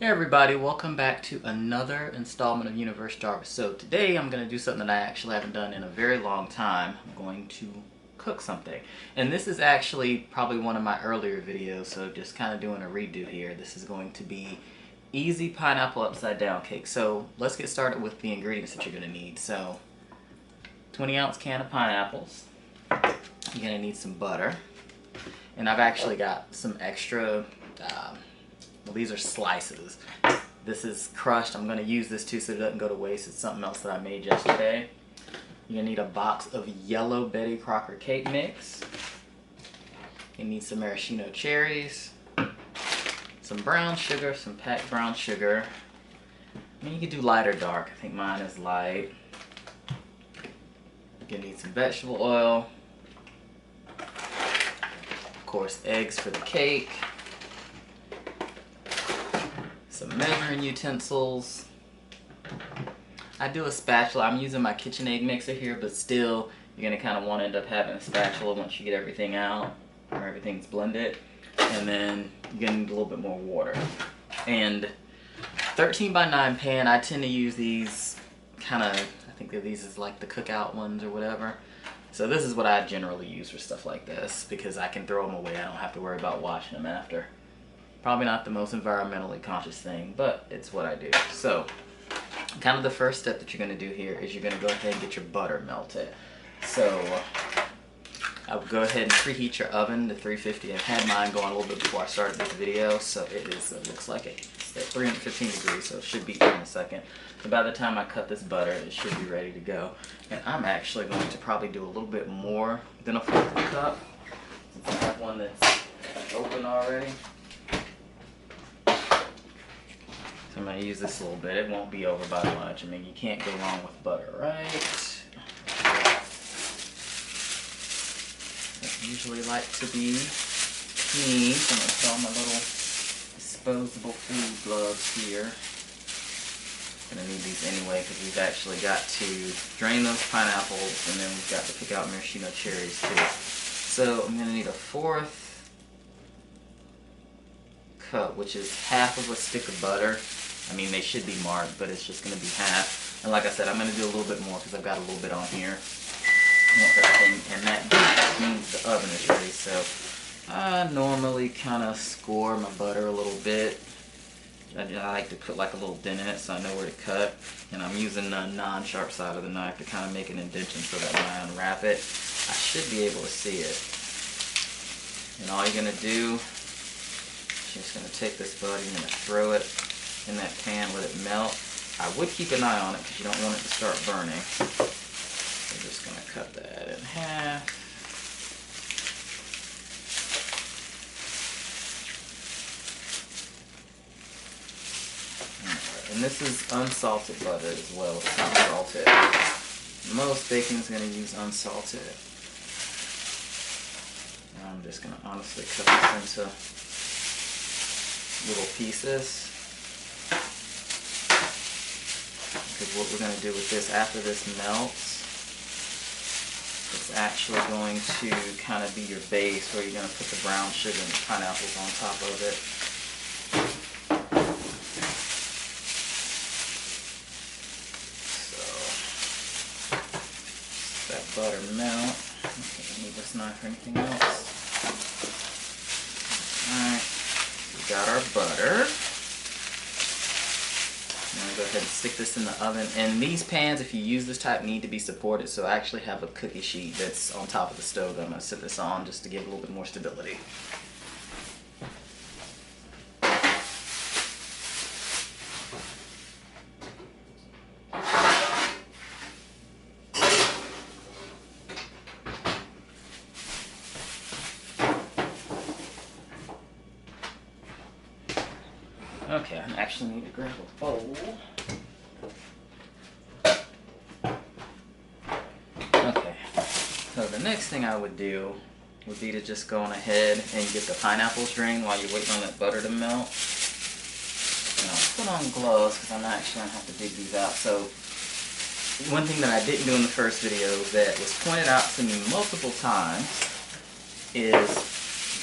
Hey everybody, welcome back to another installment of Universe Jarvis. So today I'm going to do something that I actually haven't done in a very long time. I'm going to cook something. And this is actually probably one of my earlier videos, so just kind of doing a redo here. This is going to be easy pineapple upside down cake. So let's get started with the ingredients that you're going to need. So 20-ounce can of pineapples. You're going to need some butter. And I've actually got some extra well, these are slices. This is crushed. I'm going to use this too so it doesn't go to waste. It's something else that I made yesterday. You're going to need a box of yellow Betty Crocker cake mix. You need some maraschino cherries, some brown sugar, some packed brown sugar. I mean, you could do light or dark. I think mine is light. You're going to need some vegetable oil. Of course, eggs for the cake. Some measuring utensils. I do a spatula. I'm using my KitchenAid mixer here, but still, you're gonna kind of want to end up having a spatula once you get everything out, or everything's blended. And then you're gonna need a little bit more water. And 13 by 9 pan, I tend to use these kind of, I think that these is like the cookout ones or whatever. So this is what I generally use for stuff like this, because I can throw them away. I don't have to worry about washing them after. Probably not the most environmentally conscious thing, but it's what I do. So, kind of the first step that you're going to do here is you're going to go ahead and get your butter melted. So, I'll go ahead and preheat your oven to 350. I've had mine going a little bit before I started this video, so it looks like it's at 315 degrees, so it should be in a second. So by the time I cut this butter, it should be ready to go. And I'm actually going to probably do a little bit more than a fourth cup, since I have one that's open already. I'm going to use this a little bit. It won't be over by much. I mean, you can't go wrong with butter, right? I usually like to be clean. So I'm going to put on my little disposable food gloves here. I'm going to need these anyway because we've actually got to drain those pineapples and then we've got to pick out maraschino cherries too. So I'm going to need a fourth cup, which is half of a stick of butter. I mean, they should be marked, but it's just going to be half. And like I said, I'm going to do a little bit more because I've got a little bit on here. And that means the oven is ready. So I normally kind of score my butter a little bit. I like to put like a little dent in it so I know where to cut. And I'm using the non-sharp side of the knife to kind of make an indentation so that when I unwrap it, I should be able to see it. And all you're going to do is just going to take this butter, you're going to throw it in that pan, let it melt. I would keep an eye on it because you don't want it to start burning. I'm just going to cut that in half. Right. And this is unsalted butter as well. It's not salted. Most bacon is going to use unsalted. And I'm just going to honestly cut this into little pieces. Because what we're going to do with this, after this melts, it's actually going to kind of be your base where you're going to put the brown sugar and the pineapples on top of it. So, that butter melt. Okay, I need this knife or anything else. Alright, we got our butter. I'm going to go ahead and stick this in the oven. And these pans, if you use this type, need to be supported. So I actually have a cookie sheet that's on top of the stove that I'm going to set this on just to give it a little bit more stability. Okay, I actually need to grab a bowl. Okay, so the next thing I would do would be to just go on ahead and get the pineapples drained while you're waiting on that butter to melt. And I'll put on gloves because I'm actually going to have to dig these out. So one thing that I didn't do in the first video that was pointed out to me multiple times is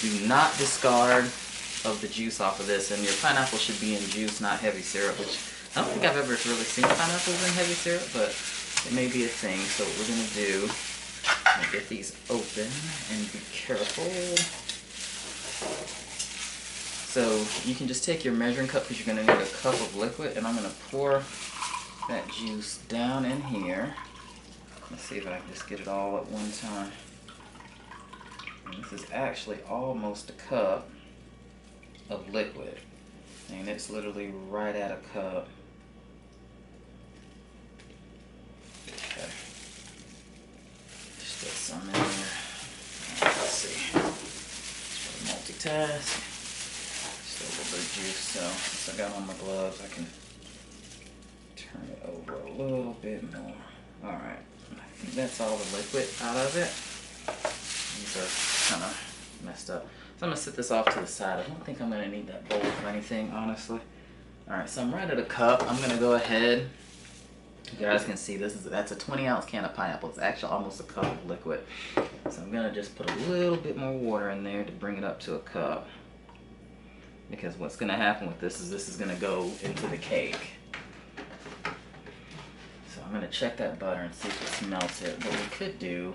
do not discard of the juice off of this, and your pineapple should be in juice, not heavy syrup, which I don't think I've ever really seen pineapples in heavy syrup, but it may be a thing. So what we're gonna do, I'm gonna get these open and be careful. So you can just take your measuring cup because you're gonna need a cup of liquid, and I'm gonna pour that juice down in here. Let's see if I can just get it all at one time. And this is actually almost a cup of liquid. And it's literally right at a cup. Okay. Just get some in there. Let's see. Just multitask. Just a little bit of juice. So since I got on my gloves, I can turn it over a little bit more. Alright. I think that's all the liquid out of it. These are kind of messed up. So I'm going to set this off to the side. I don't think I'm going to need that bowl for anything, honestly. Alright, so I'm right at a cup. I'm going to go ahead. You guys can see that's a 20-ounce can of pineapple. It's actually almost a cup of liquid. So I'm going to just put a little bit more water in there to bring it up to a cup. Because what's going to happen with this is going to go into the cake. So I'm going to check that butter and see if it's melted. What we could do,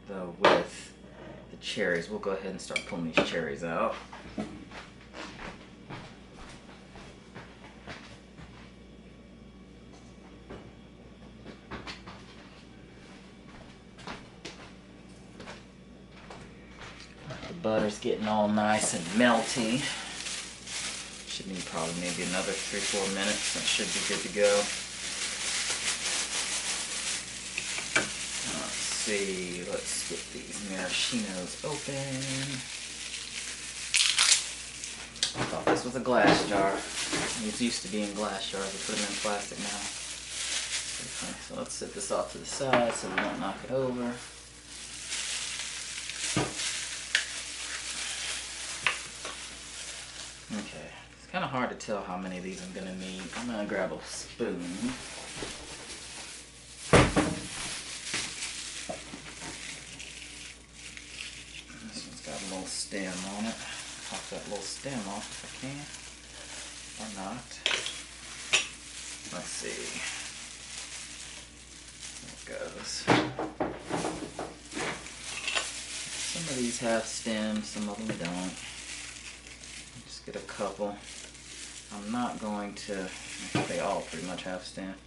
though, with the cherries, we'll go ahead and start pulling these cherries out. The butter's getting all nice and melty. Should need probably maybe another 3-4 minutes. That should be good to go. Let's get these maraschinos open. I thought this was a glass jar. These used to be in glass jars. I put them in plastic now. Okay, so let's set this off to the side so we don't knock it over. Okay, it's kind of hard to tell how many of these I'm going to need. I'm going to grab a spoon. Stem on it. Pop that little stem off if I can, or not. Let's see. There it goes. Some of these have stems, some of them don't. Just get a couple. I'm not going to. I think they all pretty much have stems.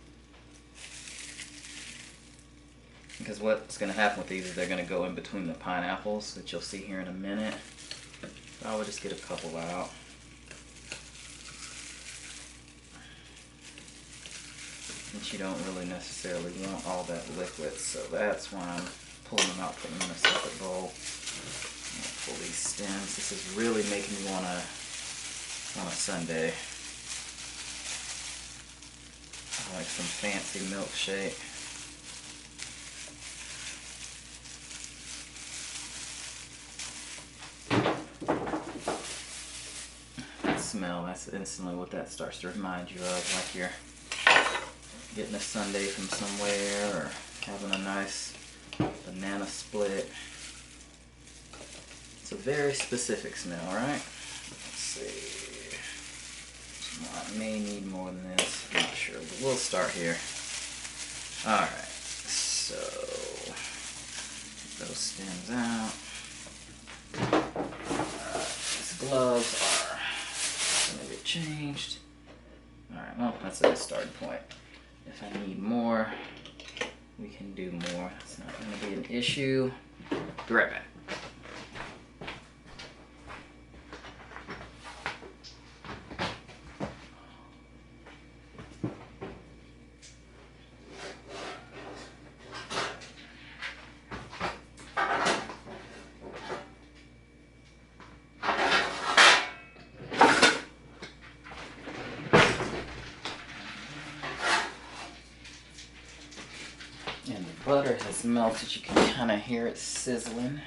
Because what's going to happen with these is they're going to go in between the pineapples that you'll see here in a minute. So I would just get a couple out. But you don't really necessarily want all that liquid, so that's why I'm pulling them out, putting them in a separate bowl. Pull these stems. This is really making me want a sundae. I like some fancy milkshake. Smell, that's instantly what that starts to remind you of, like you're getting a sundae from somewhere or having a nice banana split. It's a very specific smell, right? Let's see. I may need more than this, I'm not sure, but we'll start here. Alright, so get those stems out. These gloves are get changed. Alright, well, that's a good starting point. If I need more, we can do more. It's not going to be an issue. Be right back. And the butter has melted. You can kind of hear it sizzling.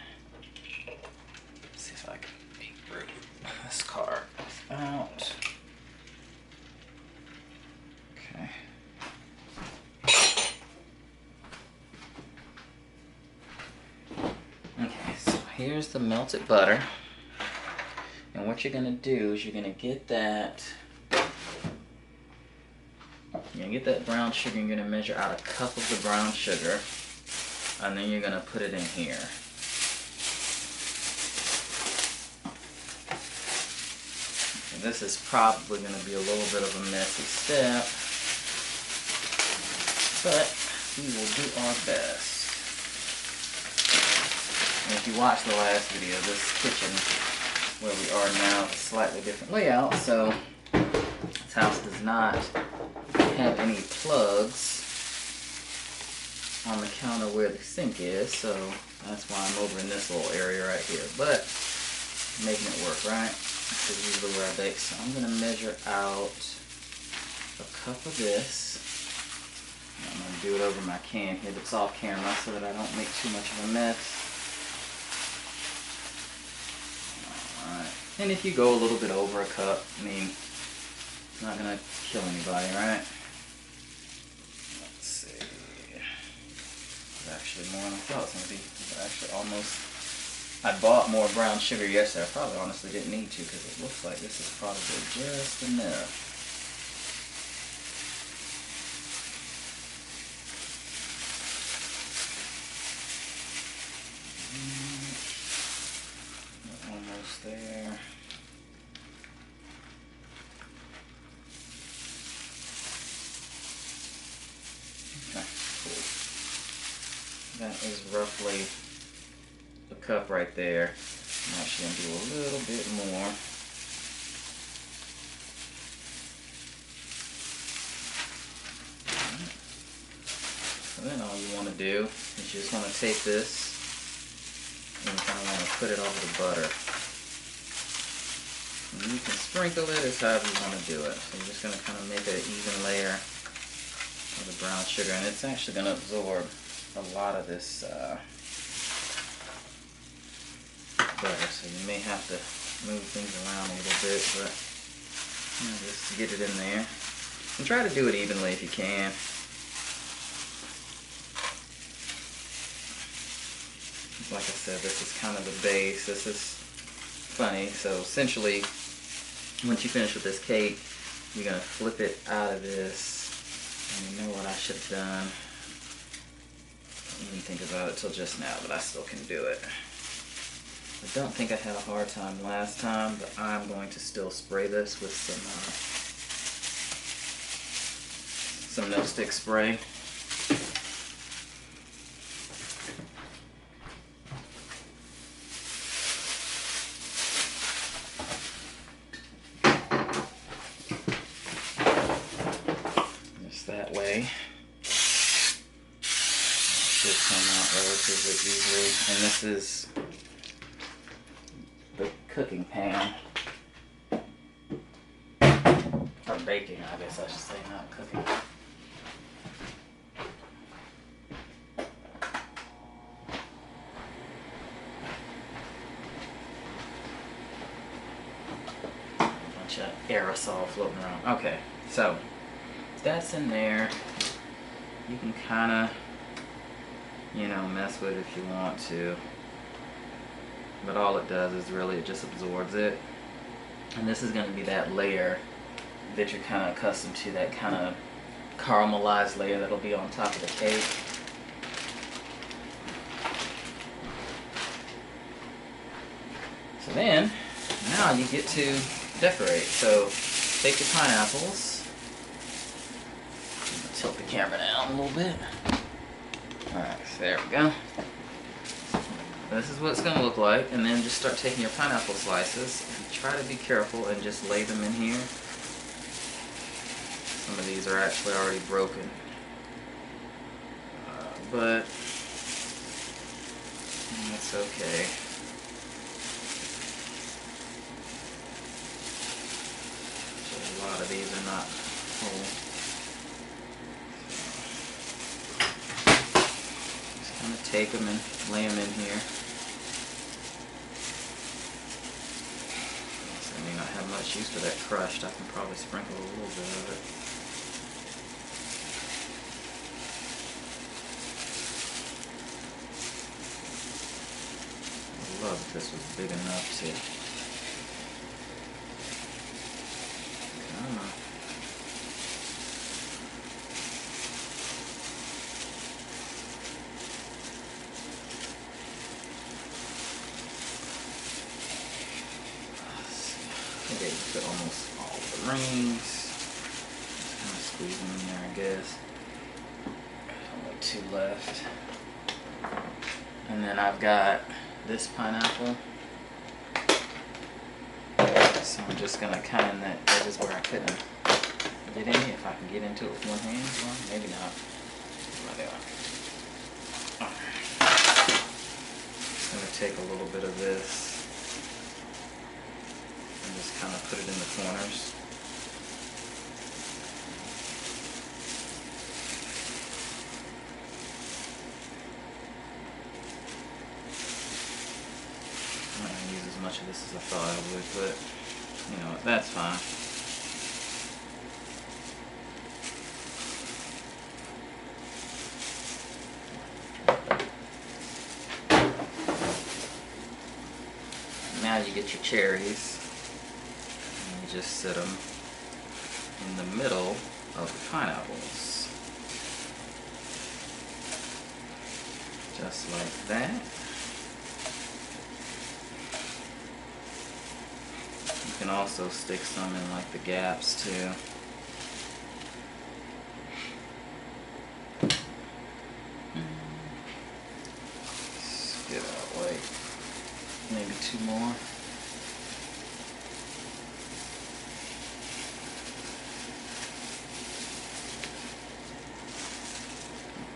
Let's see if I can root this card out. Okay. Okay, so here's the melted butter. And what you're gonna do is you're gonna get that. You're gonna get that brown sugar. You're gonna measure out a cup of the brown sugar, and then you're gonna put it in here. And this is probably gonna be a little bit of a messy step, but we will do our best. And if you watched the last video, this kitchen where we are now is a slightly different layout, so this house does not have any plugs on the counter where the sink is, so that's why I'm over in this little area right here, but making it work, right? This is usually where I bake. So I'm going to measure out a cup of this. I'm going to do it over my can here that's off camera so that I don't make too much of a mess. Alright, and if you go a little bit over a cup, I mean, it's not going to kill anybody, right? Let's see. It's actually more than I thought it was going to be. It's actually almost... I bought more brown sugar yesterday. I probably honestly didn't need to because it looks like this is probably just enough. Almost there. Okay, cool. That is roughly a cup right there. I'm actually going to do a little bit more. So then all you want to do is you just want to take this and you kind of want to put it over the butter. And you can sprinkle it as however you want to do it. So you're just going to kind of make an even layer of the brown sugar, and it's actually going to absorb a lot of this butter, so you may have to move things around a little bit, but you know, just get it in there. And try to do it evenly if you can. Like I said, this is kind of the base. This is funny. So essentially, once you finish with this cake, you're going to flip it out of this. And you know what I should have done? I didn't even think about it till just now, but I still can do it. I don't think I had a hard time last time, but I'm going to still spray this with some no stick spray. Just that way. It should come out relatively easily. And this is the cooking pan, or baking, I guess I should say, not cooking. A bunch of aerosol floating around. Okay, so that's in there. You can kind of, you know, mess with it if you want to. But all it does is really, it just absorbs it. And this is going to be that layer that you're kind of accustomed to, that kind of caramelized layer that'll be on top of the cake. So then, now you get to decorate. So take your pineapples. I'm going to tilt the camera down a little bit. Alright, so there we go. This is what it's going to look like, and then just start taking your pineapple slices and try to be careful and just lay them in here. Some of these are actually already broken, but that's okay. So a lot of these are not whole. Just kind of take them and lay them in here. I may not have much use for that crushed. I can probably sprinkle a little bit of it. I would love if this was big enough to Okay, you put almost all the rings. Just kind of squeeze them in there, I guess. Only 2 left. And then I've got this pineapple. So I'm just gonna kind of, that edges where I couldn't get in. If I can get into it with one hand, well, maybe not. What am I doing? Just gonna take a little bit of this and just kind of put it in the corners. I'm not gonna use as much of this as I thought I would, but you know, that's fine. Now you get your cherries, and you just sit them in the middle of the pineapples. Just like that. You can also stick some in like the gaps too. Just get out of the way. Maybe 2 more.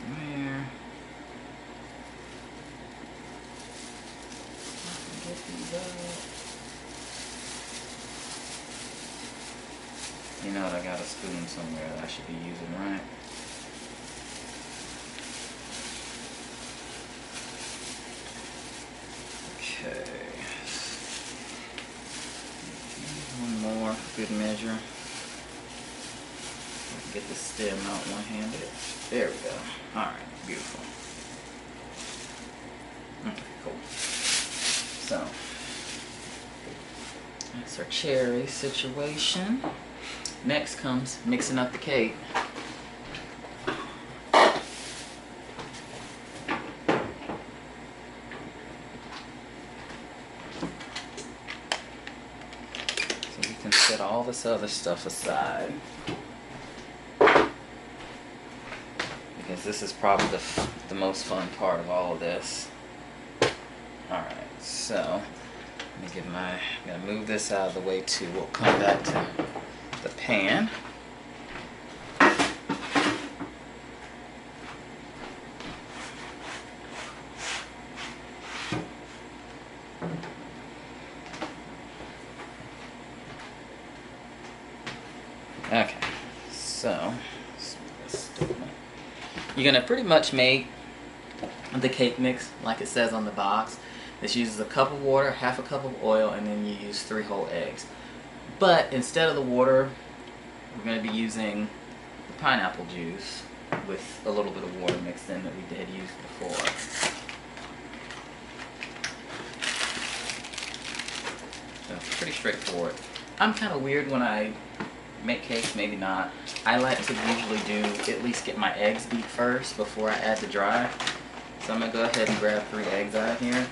There. Get these out. You know what, I got a spoon somewhere that I should be using, right? Okay. One more, good measure. I can get the stem out one-handed. There we go. Alright, beautiful. Okay, cool. So, that's our cherry situation. Next comes mixing up the cake. So we can set all this other stuff aside, because this is probably the most fun part of all of this. Alright, so let me I'm gonna move this out of the way too. We'll come back to the pan. Okay, so you're gonna pretty much make the cake mix like it says on the box. This uses a cup of water, half a cup of oil, and then you use 3 whole eggs. But instead of the water, we're going to be using the pineapple juice with a little bit of water mixed in that we did use before. So it's pretty straightforward. I'm kind of weird when I make cakes, maybe not. I like to usually do, at least get my eggs beat first before I add the dry. So I'm going to go ahead and grab 3 eggs out of here.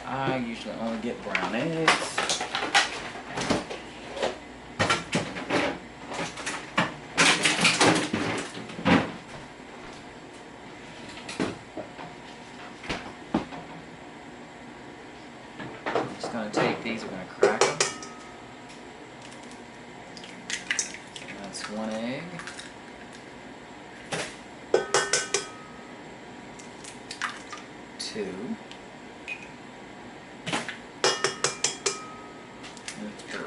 I usually only get brown eggs. I'm just going to take these, we're going to crack them. So that's 1 egg. 2. And 3.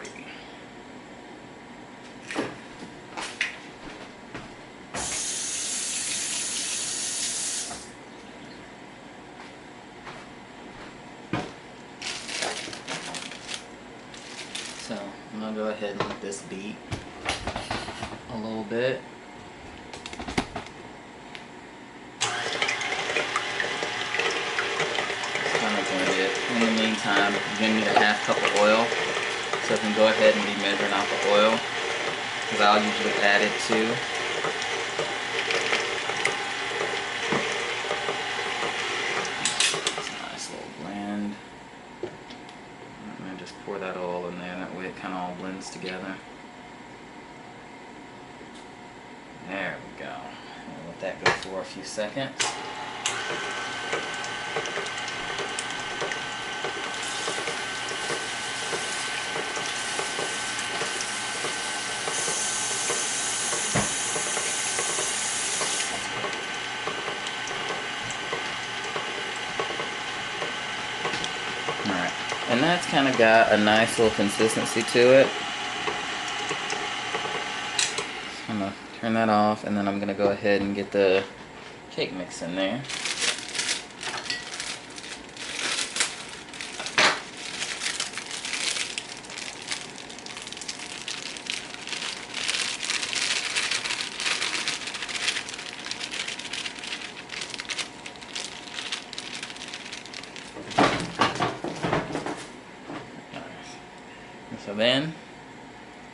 So I'm going to go ahead and let this beat a little bit. In the meantime, you're going to need a half cup of oil. So I can go ahead and be measuring out the oil, because I'll usually add it too. together. There we go. I'll let that go for a few seconds. Alright, and that's kind of got a nice little consistency to it. I'm going to turn that off, and then I'm going to go ahead and get the cake mix in there. So then,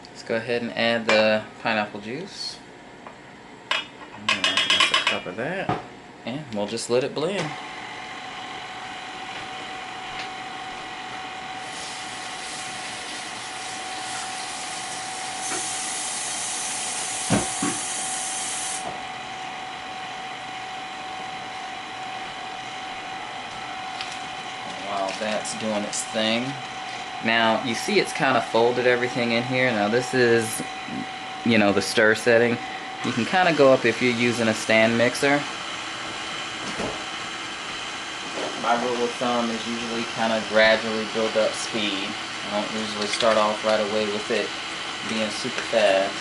let's go ahead and add the pineapple juice. That's a cup of that. And we'll just let it blend. While that's doing its thing, now you see it's kind of folded everything in here. Now this is, you know, the stir setting. You can kind of go up if you're using a stand mixer. My rule of thumb is usually kind of gradually build up speed. I don't usually start off right away with it being super fast.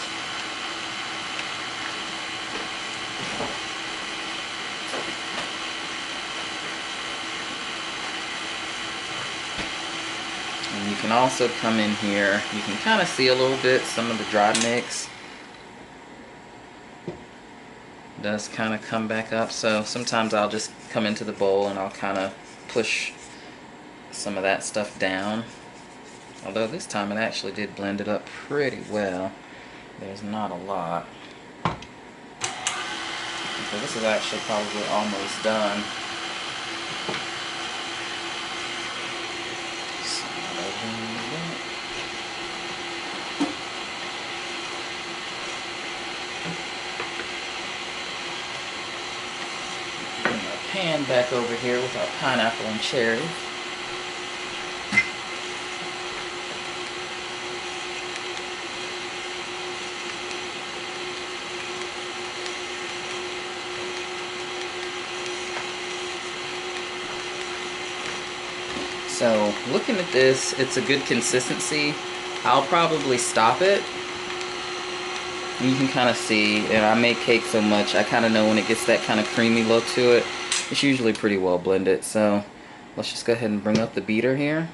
And you can also come in here, you can kind of see a little bit some of the dry mix does kind of come back up, so sometimes I'll just come into the bowl and I'll kind of push some of that stuff down. Although this time it actually did blend it up pretty well. There's not a lot. So this is actually probably almost done. Pan back over here with our pineapple and cherry. So looking at this, it's a good consistency. I'll probably stop it. And you can kind of see, and I make cake so much, I kind of know when it gets that kind of creamy look to it. It's usually pretty well blended, so let's just go ahead and bring up the beater here.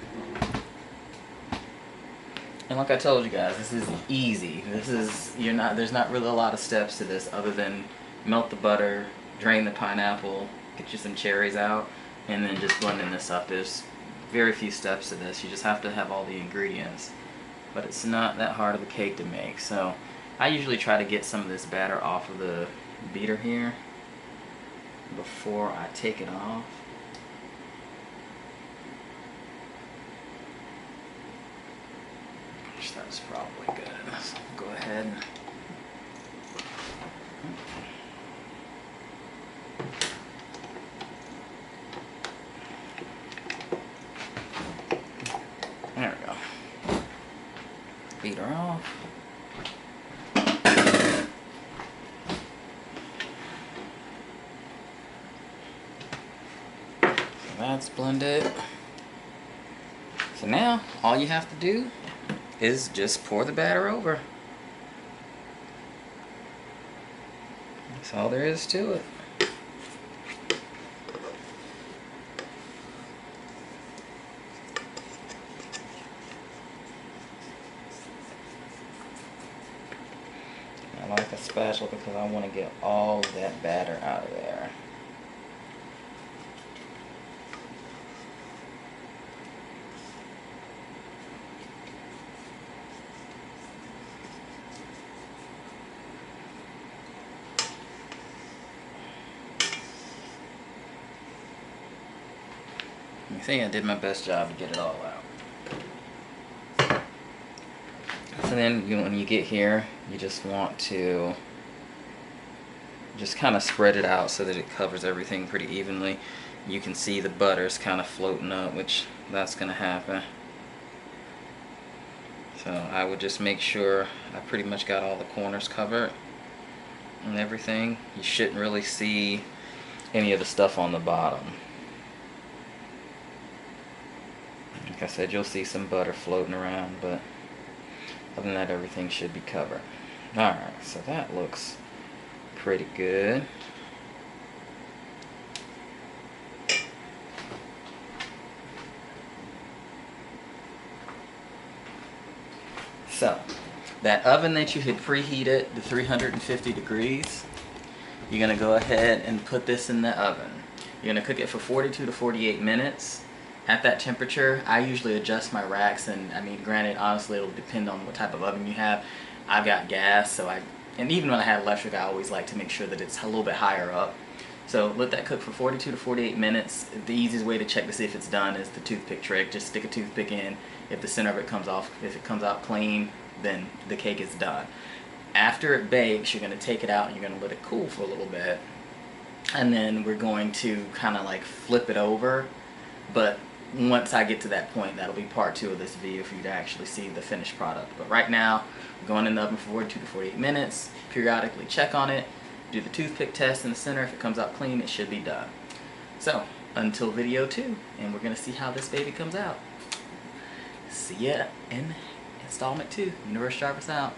And like I told you guys, this is easy. This is, there's not really a lot of steps to this other than melt the butter, drain the pineapple, get you some cherries out, and then just blending this up. There's very few steps to this. You just have to have all the ingredients. But it's not that hard of a cake to make. So I usually try to get some of this batter off of the beater here before I take it off. That's probably good. So go ahead. There we go. Beat her off. So that's blended. So now all you have to do is just pour the batter over. That's all there is to it. I like a spatula because I want to get all of that batter out of there. I think I did my best job to get it all out. So And then when you get here, you just want to just kind of spread it out so that it covers everything pretty evenly. You can see the butter's kind of floating up, which that's going to happen. So I would just make sure I pretty much got all the corners covered and everything. You shouldn't really see any of the stuff on the bottom. Like I said, you'll see some butter floating around, but other than that, everything should be covered. Alright, so that looks pretty good. So, that oven that you had preheated to 350 degrees, you're going to go ahead and put this in the oven. You're going to cook it for 42 to 48 minutes. At that temperature, I usually adjust my racks, and I mean, granted, honestly, it'll depend on what type of oven you have. I've got gas, so and even when I had electric, I always like to make sure that it's a little bit higher up. So let that cook for 42 to 48 minutes. The easiest way to check to see if it's done is the toothpick trick. Just stick a toothpick in. If the center of it comes off, if it comes out clean, then the cake is done. After it bakes, you're going to take it out and you're going to let it cool for a little bit. And then we're going to kind of like flip it over. But once I get to that point, that'll be part 2 of this video for you to actually see the finished product. But right now, we're going in the oven for 42 to 48 minutes. Periodically check on it. Do the toothpick test in the center. If it comes out clean, it should be done. So, until video 2, and we're going to see how this baby comes out. See ya in installment 2. Universe Jarvis out.